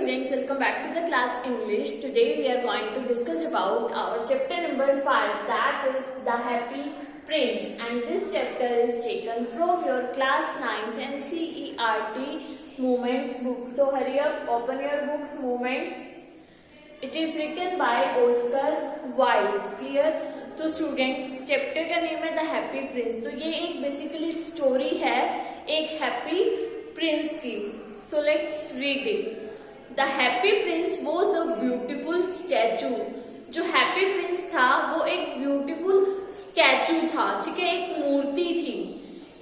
students, welcome back to the class English. Today we are going to discuss about our chapter number 5, that is The Happy Prince, and this chapter is taken from your class 9th NCERT Movements book. So hurry up, open your books, Movements. It is written by Oscar Wilde. Clear? तो students chapter का name है the happy Prince. तो ये एक basically story है एक happy Prince की. So let's read it. The happy Prince was a beautiful statue. जो हैप्पी प्रिंस था वो एक ब्यूटिफुल स्टैचू था, ठीक है, एक मूर्ति थी.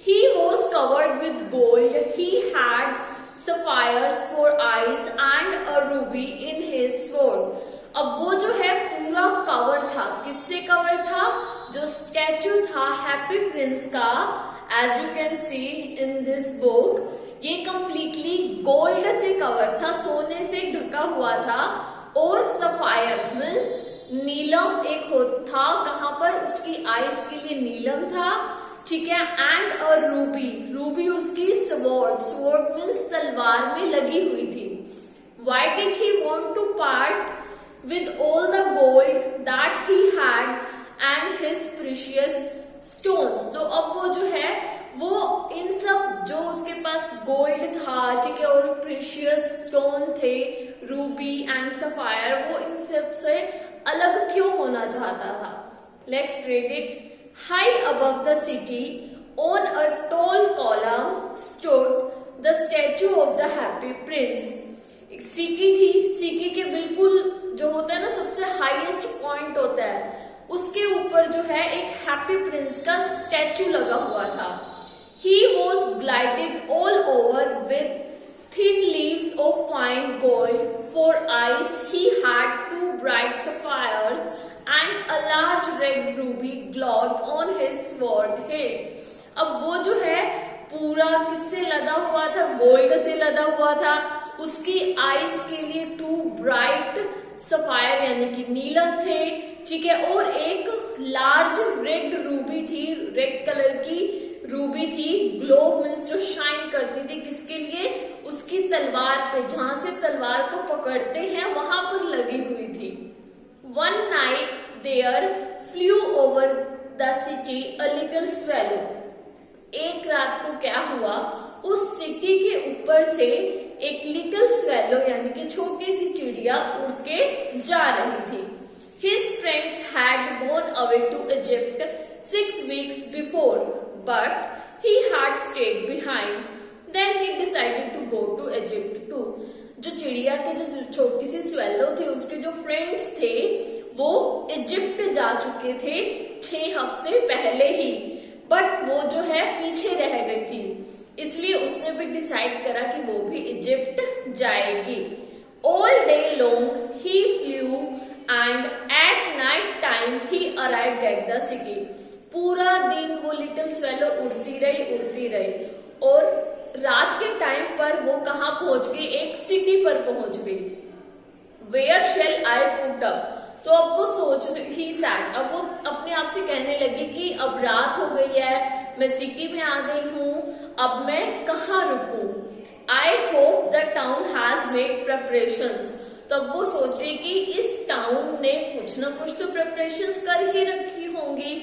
He was covered with gold. He had sapphires for eyes and a Ruby in his sword. अब वो जो है पूरा कवर था. किससे कवर था? जो स्टैचू था हैप्पी प्रिंस का, as you can see in this book, ये कंप्लीटली गोल्ड से कवर था, सोने से ढका हुआ था. और सफायर मीन्स नीलम एक था, कहां पर? उसकी आईज के लिए नीलम था, ठीक है. And a ruby. रूबी उसकी स्वॉर्ड. स्वॉर्ड मीन्स तलवार में लगी हुई थी. Why did he want to part with all the gold that he had and his precious stones. तो अब वो जो है वो इन सब जो उसके पास गोल्ड था, ठीक है, और प्रीशियस स्टोन थे, रूबी एंड सफायर, वो इन सब से अलग क्यों होना चाहता था? Let's read it. High above the city on a tall column stood the statue of the happy Prince. एक सिटी थी. सिटी के बिल्कुल जो होता है ना सबसे हाईएस्ट पॉइंट होता है, उसके ऊपर जो है एक हैप्पी प्रिंस का स्टैचू लगा हुआ था. He was glided all over with thin leaves of fine gold for eyes. He had 2 bright sapphires and a large red ruby glowed on his sword head. अब वो जो है पूरा किससे लदा हुआ था? गोल्ड से लदा हुआ था. उसकी आईज के लिए 2 ब्राइट सफायर यानी कि नीलम थे, ठीक है, और एक लार्ज रेड रूबी थी, रेड कलर की रूबी थी. ग्लो मीन्स जो शाइन करती थी, किसके लिए? उसकी तलवार पे, जहां से तलवार को पकड़ते हैं वहां पर लगी हुई थी. One night there flew over the city a little swallow. एक रात को क्या हुआ, उस सिटी के ऊपर से एक लिटिल स्वेलो यानी कि छोटी सी चिड़िया उड़ के जा रही थी. His friends had gone away to Egypt 6 weeks before, but he had stayed behind. Then he decided to go to Egypt too. जो चिड़िया के जो छोटी सी स्वेलो थे, उसके जो फ्रेंड्स थे वो इजिप्ट जा चुके थे 6 हफ्ते पहले ही, बट वो जो है पीछे रह गई थी, इसलिए उसने भी डिसाइड करा कि वो भी इजिप्ट जाएगी. All day long he flu and at night time he arrived at the city. पूरा दिन वो लिटिल स्वेलो उड़ती रही और रात के टाइम पर वो कहाँ पहुंच गई? एक सिटी पर पहुंच गई. Where shall I put up. तो अब वो ही सैड, अब वो अपने आप से कहने लगी कि अब रात हो गई है, मैं सिटी में आ गई हूँ, अब मैं कहाँ रुकूं? I hope the town has made preparations. तब वो सोच रही कि इस टाउन ने कुछ ना कुछ तो प्रिपरेशंस कर ही रखी होंगी.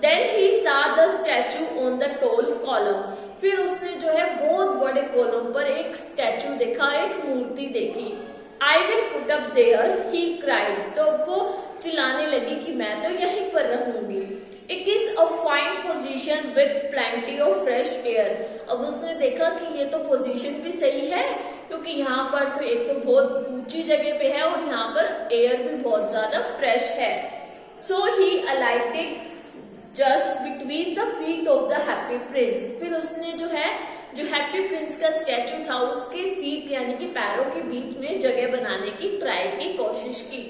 देन ही सा the statue on the tall column. फिर उसने जो है बहुत बड़े कॉलम पर एक स्टैचू देखा, एक मूर्ति देखी. I will put up there, he cried. तो वो चिल्लाने लगी कि मैं तो यहीं पर रहूंगी. It is a fine position with plenty of fresh air. अब उसने देखा कि ये तो पोजीशन भी सही है, क्योंकि यहाँ पर तो एक तो बहुत ऊंची जगह पे है और यहाँ पर एयर भी बहुत ज्यादा फ्रेश है. So he alighted just between the feet of the happy prince. फिर उसने जो है जो हैप्पी प्रिंस का स्टैचू था उसके फीट यानी कि पैरों के बीच में जगह बनाने की ट्राई की कोशिश की.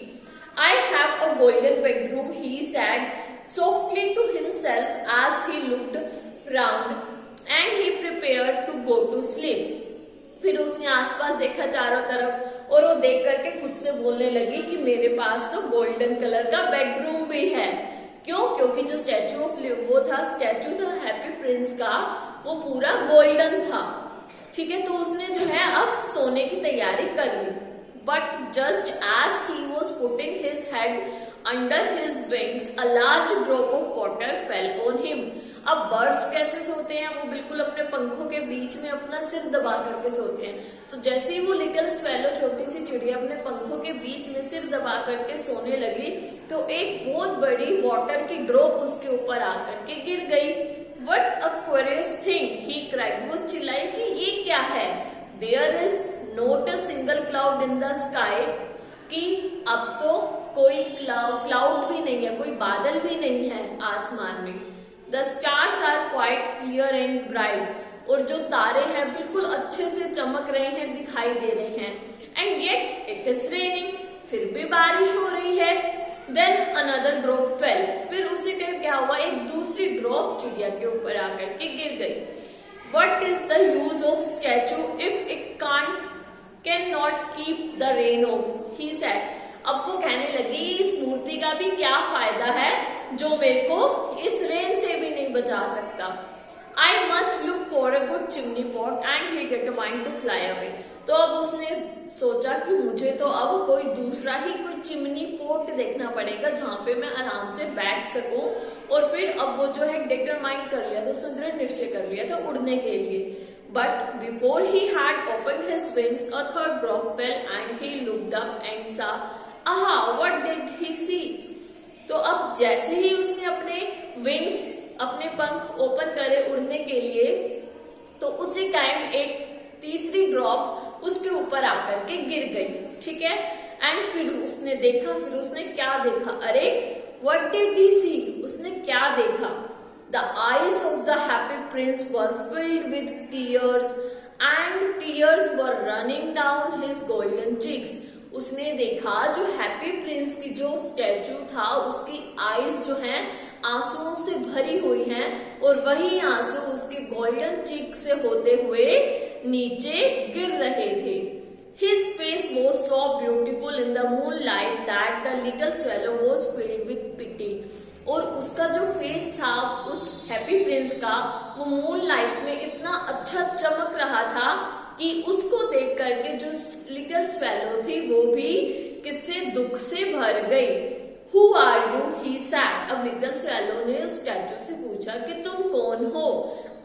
I have a golden bedroom, he said softly to himself as he looked round and he prepared to go to sleep. फिर उसने आसपास देखा चारों तरफ और वो देख करके खुद से बोलने लगी कि मेरे पास तो गोल्डन कलर का बेडरूम भी है. क्यों? क्योंकि जो स्टैचू ऑफ स्टैचू था हैप्पी प्रिंस का, वो पूरा गोल्डन था, ठीक है. तो उसने जो है अब सोने की तैयारी कर ली. but just as he was putting his head under his wings, a large drop of water fell on him. अब बर्ड्स कैसे सोते हैं, वो बिल्कुल अपने पंखों के बीच में अपना सिर दबा करके सोते हैं। तो जैसे ही वो लिटिल स्वेलो, छोटी सी चिड़िया, अपने पंखों के बीच में सिर दबा करके सोने लगी, तो एक बहुत बड़ी वाटर की ड्रॉप उसके ऊपर आकर के गिर गई। What a curious thing, he cried, वो चिल्लाई कि ये क्या है। There is not a single cloud in the sky, कि अब तो कोई क्लाउड भी नहीं है, कोई बादल भी नहीं है आसमान में। The stars are quite clear and bright, और जो तारे हैं बिल्कुल अच्छे से चमक रहे हैं, दिखाई दे रहे हैं। And yet it is raining, फिर भी बारिश हो रही है। Then another drop fell, फिर उसी टाइम क्या हुआ, एक दूसरी ड्रॉप चिड़िया के ऊपर आकर के गिर गई। What is the use of statue if it cannot keep the rain off, he said. अब वो कहने लगी इस मूर्ति का भी क्या फायदा है जो मेरे को इस रेन से भी नहीं बचा सकता। I must look for a good chimney pot and he determined to fly away. तो अब उसने सोचा कि मुझे तो अब कोई दूसरा ही कोई चिमनी पोट देखना पड़ेगा जहाँ पे मैं आराम से बैठ सकूं। और फिर अब वो जो है डिटरमाइंड कर लिया था, उसने दृढ़ निश्चय कर लिया था उड़ने के लिए। But before he had opened his wings, a third drop fell and he looked up and saw, aha, what did he see? तो अब जैसे ही उसने अपने विंग्स, अपने पंख ओपन करे उड़ने के लिए, तो उसी टाइम एक तीसरी ड्रॉप उसके ऊपर आकर के गिर गई। ठीक है, एंड फिर उसने देखा, फिर उसने क्या देखा, अरे व्हाट डिड ही सी, उसने क्या देखा। The eyes of the happy Prince were filled with tears and tears were running down his golden cheeks. उसने देखा जो हैप्पी प्रिंस की जो स्टैचू था, उसकी आईज जो हैं आंसुओं से भरी हुई हैं, और वही आंसू उसके गोल्डन चीक से होते हुए नीचे गिर रहे थे। His face was so beautiful in the moonlight that the little swallow was filled with pity. और उसका जो फेस था उस हैप्पी प्रिंस का, वो मूनलाइट में इतना अच्छा चमक रहा था कि उसको देख करके जो लिटिल स्वेलो थी वो भी किससे, दुख से भर गई। Who are you? He said. अब लिटिल स्वेलो ने उस स्टैचू से पूछा कि तुम कौन हो।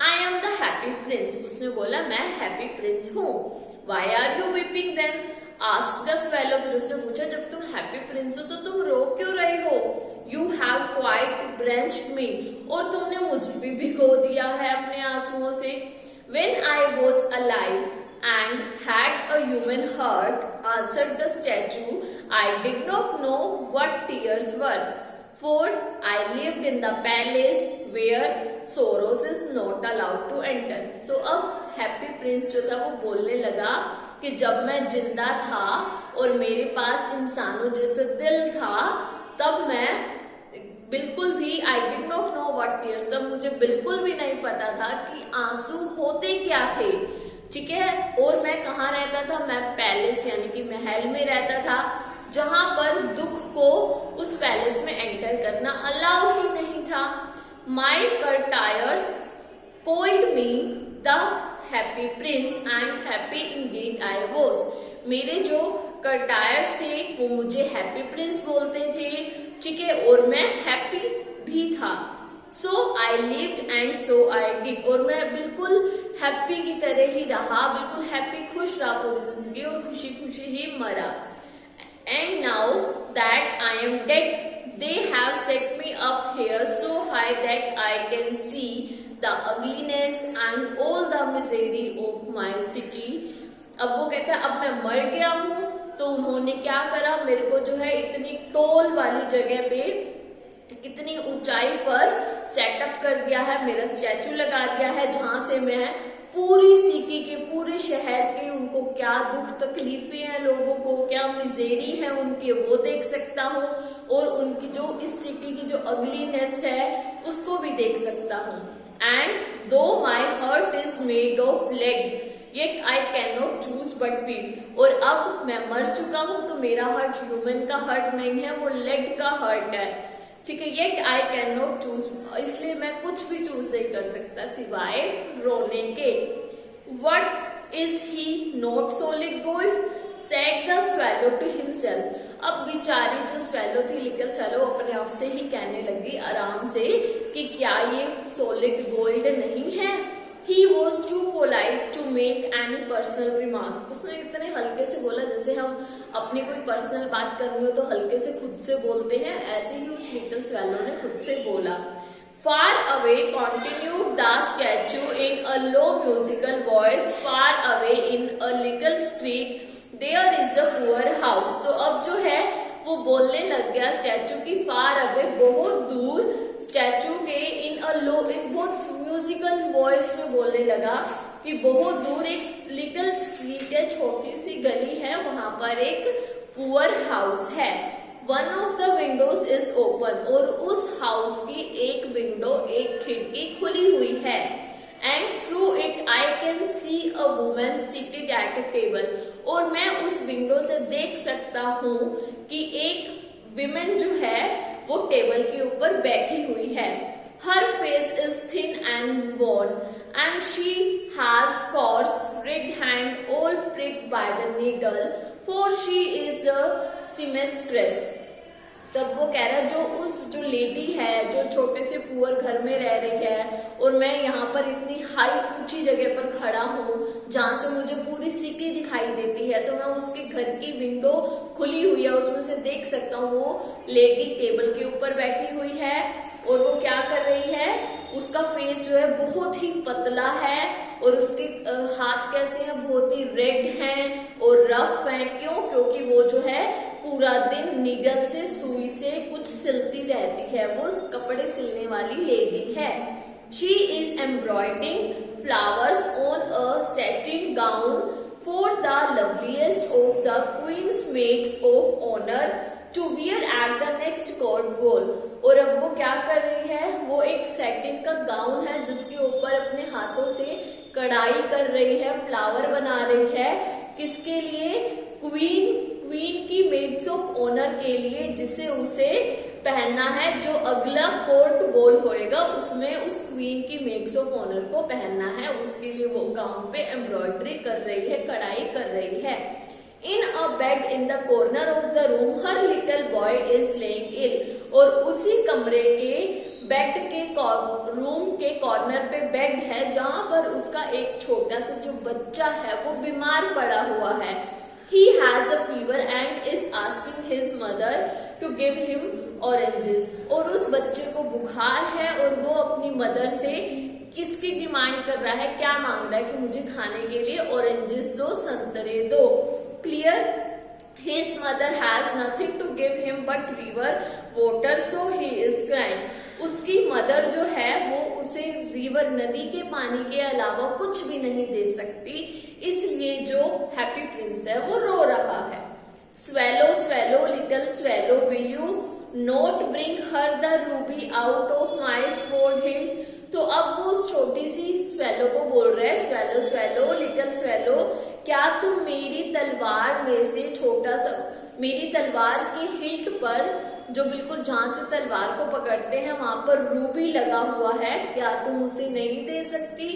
I am the happy prince. उसने बोला मैं हैप्पी प्रिंस हूँ। Why are you weeping then? Asked the swallow. फिर उसने पूछा जब तुम हैप्पी प्रिंस हो तो तुम रो क्यों रहे हो? You have quite drenched me. और तुमने मुझे भी भिगो दिया है अपने आंसुओं से। When I was alive and had a human heart, answered the statue, I did not know what tears were, for I lived in the palace where sorrows is not allowed to enter. तो अब happy Prince जो था वो बोलने लगा कि जब मैं जिंदा था और मेरे पास इंसानों जैसे दिल था, तब मैं बिल्कुल भी I did not know what tears, तब मुझे बिल्कुल भी नहीं पता था कि आंसू होते क्या थे। ठीक है, और मैं कहाँ रहता था, मैं पैलेस यानी कि महल में रहता था, जहां पर दुख को उस पैलेस में एंटर करना अलाउ ही नहीं था। My courtiers called me the happy prince and happy indeed I was. मेरे जो कर्टायर्स थे वो मुझे हैप्पी प्रिंस बोलते थे, ठीक है, और मैं हैप्पी भी था। So I lived and so I did, और मैं बिल्कुल हैप्पी की तरह ही रहा, बिल्कुल हैप्पी खुश रहा पूरी जिंदगी, और खुशी खुशी ही मरा। And now that I am dead they have set me up here so high that I can see the ugliness and all the misery of my city. अब वो कहता है अब मैं मर गया हूं, तो उन्होंने क्या करा, मेरे को जो है इतनी टोल वाली जगह पे, इतनी ऊंचाई पर सेटअप कर दिया है, मेरा स्टैचू लगा दिया है, जहां से मैं पूरी सिटी के, पूरे शहर के, उनको क्या दुख तकलीफें हैं लोगों को, क्या मिजेरी है उनके, वो देख सकता हूँ, और उनकी जो इस सिटी की जो अगलीनेस है उसको भी देख सकता हूँ। एंड दो my heart is made of leg yet I cannot choose but beat। और अब मैं मर चुका हूं तो मेरा हार्ट ह्यूमन का हार्ट नहीं है, वो लेग का हार्ट है, ठीक है। yet I cannot choose, इसलिए मैं कुछ भी चूज नहीं कर सकता सिवाय रोने के। What is he not solid gold? said the swallow to himself. अब बेचारी जो swallow थी, लिटिल swallow, अपने आप से ही कहने लगी आराम से कि क्या ये solid gold नहीं है. He was too polite to make any personal remarks. उसने इतने हल्के से बोला जैसे हम अपनी कोई पर्सनल बात करनी हो तो हल्के से खुद से बोलते हैं, ऐसे ही उस लिटिल swallow ने खुद से बोला. Far away, continued the statue in a low musical voice. Far away in a little street, there is a poor house. तो अब जो है वो बोलने लग गया स्टैचू की फार अवे, बहुत दूर, स्टैचू के इन अ लो, एक बहुत म्यूजिकल वॉइस में बोलने लगा कि बहुत दूर एक लिटिल स्ट्रीट है, छोटी सी गली है, वहां पर एक पुअर हाउस है. One of the Windows is open, और उस हाउस की एक विंडो, एक खिड़की खुली हुई है. And through it I can C a woman sitting at a table, और मैं उस विंडो से देख सकता हूँ कि एक विमेन जो है वो टेबल के ऊपर बैठी हुई है. Her face is thin and worn and she has coarse red hand all pricked by the needle, for she is a seamstress. तब वो कह रहा है जो लेडी है, जो छोटे से पुअर घर में रह रही है, और मैं यहाँ पर इतनी हाई ऊंची जगह पर खड़ा हूँ जहाँ से मुझे पूरी सिटी दिखाई देती है, तो मैं उसके घर की विंडो खुली हुई है उसमें से देख सकता हूँ वो लेडी टेबल के ऊपर बैठी हुई है, और वो क्या कर रही है, उसका फेस जो है बहुत ही पतला है, और उसके हाथ कैसे हैं, बहुत ही रेड हैं और रफ हैं. क्यों? क्योंकि वो जो है पूरा दिन नीडल से, सुई से कुछ सिलती रहती है, वो कपड़े सिलने वाली लेडी है. She is embroidering flowers on a satin gown for the loveliest of the queen's maids of honour to wear at the next court ball. और अब वो क्या कर रही है, वो एक सैटिन का गाउन है जिसके ऊपर अपने हाथों से कढ़ाई कर रही है, फ्लावर बना रही है. किसके लिए? क्वीन की मेड्स ऑफ ऑनर के लिए, जिसे उसे पहनना है, जो अगला कोर्ट बॉल होएगा उसमें उस क्वीन की मेड्स ऑफ ऑनर को पहनना है, उसके लिए वो गाउन पे एम्ब्रॉयडरी कर रही है, कढ़ाई कर रही है. In a bed in the corner of the room, her little boy is laying ill. और उसी कमरे के बेड के रूम के कॉर्नर पे बेड है जहां पर उसका एक छोटा सा जो बच्चा है वो बीमार पड़ा हुआ है. He has a fever and is asking his mother to give him oranges. और उस बच्चे को बुखार है और वो अपनी मदर से किसकी डिमांड कर रहा है, क्या मांग रहा है कि मुझे खाने के लिए ऑरेंजेस दो, संतरे दो. Clear? His mother has nothing to give him but river water, so he is crying. उसकी मदर जो है वो उसे रिवर, नदी के पानी के अलावा कुछ भी नहीं दे सकती, इसलिए जो हैप्पी प्रिंस है वो रो रहा है. Swallow, swallow, little swallow, will you not bring her the ruby out of my sword hill? तो अब वो छोटी सी स्वेलो को बोल रहा है, स्वेलो स्वेलो लिटिल स्वेलो, क्या तुम मेरी तलवार में से छोटा सा, मेरी तलवार की हिल्ट पर, जो बिल्कुल जहां से तलवार को पकड़ते हैं वहां पर रूबी लगा हुआ है, क्या तुम उसे नहीं दे सकती?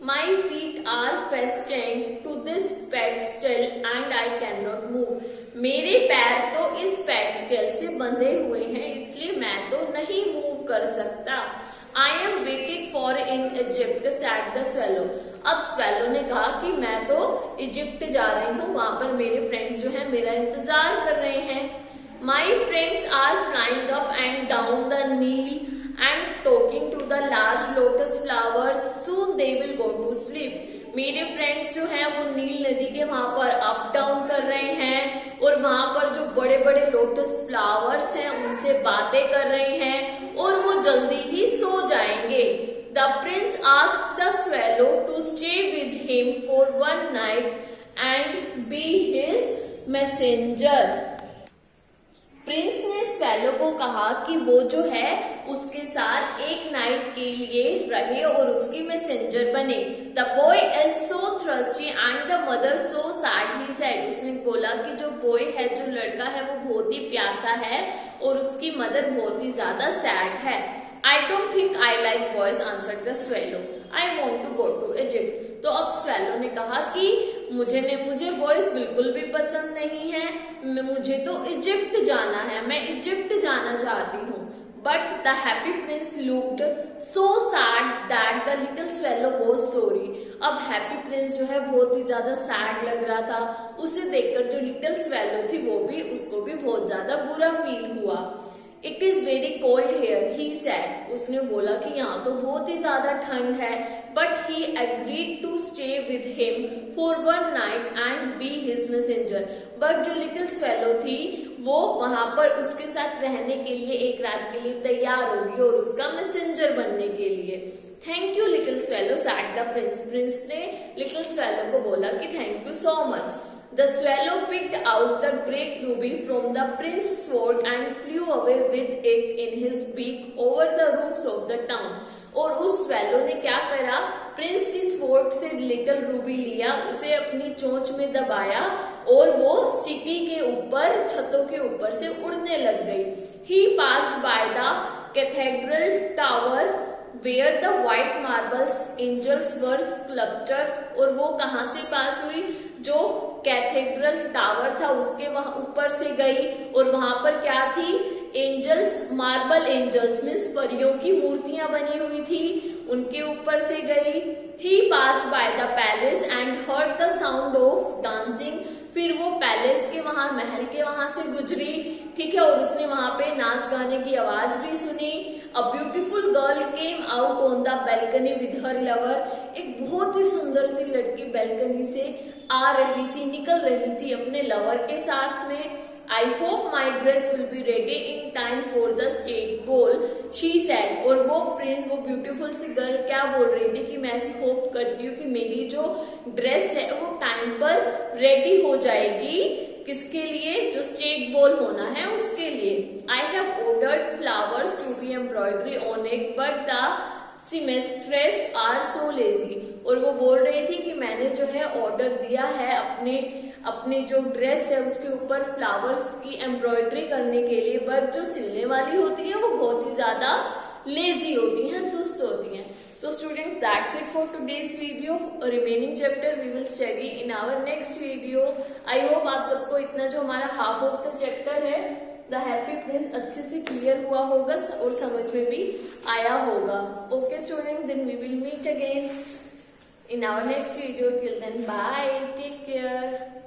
My feet are fastened to this pedestal and I cannot move. मेरे पैर तो इस पेडस्टल से बंधे हुए हैं, इसलिए मैं तो नहीं मूव कर सकता. I am waiting for in Egypt, said the swallow. अब स्वेलो ने कहा कि मैं तो इजिप्ट जा रही हूँ, वहां पर मेरे फ्रेंड्स जो हैं मेरा इंतजार कर रहे हैं. My friends are flying up and down the Nile and talking to the large lotus flowers. Soon they will go to sleep. मेरे फ्रेंड्स जो हैं वो नील नदी के वहां पर अप डाउन कर रहे हैं और वहां पर जो बड़े बड़े लोटस फ्लावर्स हैं उनसे बातें कर रहे हैं और वो जल्दी ही सो जाएंगे. The prince asked the swallow to stay with him for one night and be his messenger. Prince ने स्वेलो को कहा कि वो जो है उसके साथ एक नाइट के लिए रहे और उसकी मैसेंजर बने. The boy is so thirsty and the mother so sad, he said. उसने बोला कि जो बॉय है, जो लड़का है, वो बहुत ही प्यासा है और उसकी मदर बहुत ही ज्यादा सैड है. I don't think I like boys, answered the swallow. I want to go to Egypt. तो अब स्वेलो ने कहा कि मुझे बॉयज बिल्कुल भी पसंद नहीं है, मुझे तो इजिप्ट जाना है, मैं इजिप्ट जाना चाहती हूँ। But the happy prince looked so sad that the little swallow was sorry. अब हैप्पी प्रिंस जो है बहुत ही ज्यादा सैड लग रहा था, उसे देखकर जो लिटिल स्वेलो थी उसको भी बहुत ज्यादा बुरा फील हुआ। It is very cold here he said, उसने बोला कि यहाँ तो बहुत ही ज्यादा ठंड है। But he agreed to stay with him for one night and be his messenger. But जो लिटिल स्वेलो थी वो वहां पर उसके साथ रहने के लिए एक रात के लिए तैयार होगी और उसका मैसेंजर बनने के लिए। Thank you little swallow sad the Prince, Prince ने लिटिल स्वेलो को बोला कि thank you so much. The swallow picked out the great ruby from the prince's sword and flew away with it in his beak over the roofs of the town. और उस swallow ने क्या करा, Prince की sword से little Ruby लिया, उसे अपनी चोंच में दबाया और वो सिटी के ऊपर, छतों के ऊपर से उड़ने लग गई। He passed by the cathedral tower where the white marbles angels were sculptured. और वो कहाँ से पास हुई, जो कैथेड्रल टावर था उसके वहां ऊपर से गई और वहां पर क्या थी, एंजल्स, मार्बल एंजल्स मीन्स परियों की मूर्तियां बनी हुई थी, उनके ऊपर से गई। He passed by the palace and heard the sound of dancing, फिर वो पैलेस के वहां, महल के वहां से गुजरी, ठीक है, और उसने वहां पे नाच गाने की आवाज भी सुनी। A beautiful girl came out on the balcony with her lover, एक बहुत ही सुंदर सी लड़की बैल्कनी से आ रही थी, निकल रही थी अपने लवर के साथ में। I hope my dress will be ready in time for the state ball, she said. और वो प्रिंस, वो ब्यूटीफुल सी गर्ल क्या बोल रही थी कि मैं ऐसी होप करती हूँ कि मेरी जो ड्रेस है वो टाइम पर रेडी हो जाएगी, किसके लिए, जो स्टेट बॉल होना है उसके लिए। I have ordered flowers to be embroidery on it, but the seamstresses are so lazy. और वो बोल रही थी कि मैंने जो है ऑर्डर दिया है अपने जो ड्रेस है उसके ऊपर फ्लावर्स की एम्ब्रॉयडरी करने के लिए, बट जो सिलने वाली होती है वो बहुत ही ज्यादा लेजी होती हैं, सुस्त होती हैं। तो student, that's it for today's video. Remaining chapter we will study in our next video. I hope आप सबको इतना जो हमारा हाफ ऑफ द चैप्टर है द हैप्पी प्रिंस अच्छे से क्लियर हुआ होगा और समझ में भी आया होगा। Okay student, then we will meet again in our next video. Till then, bye, take care.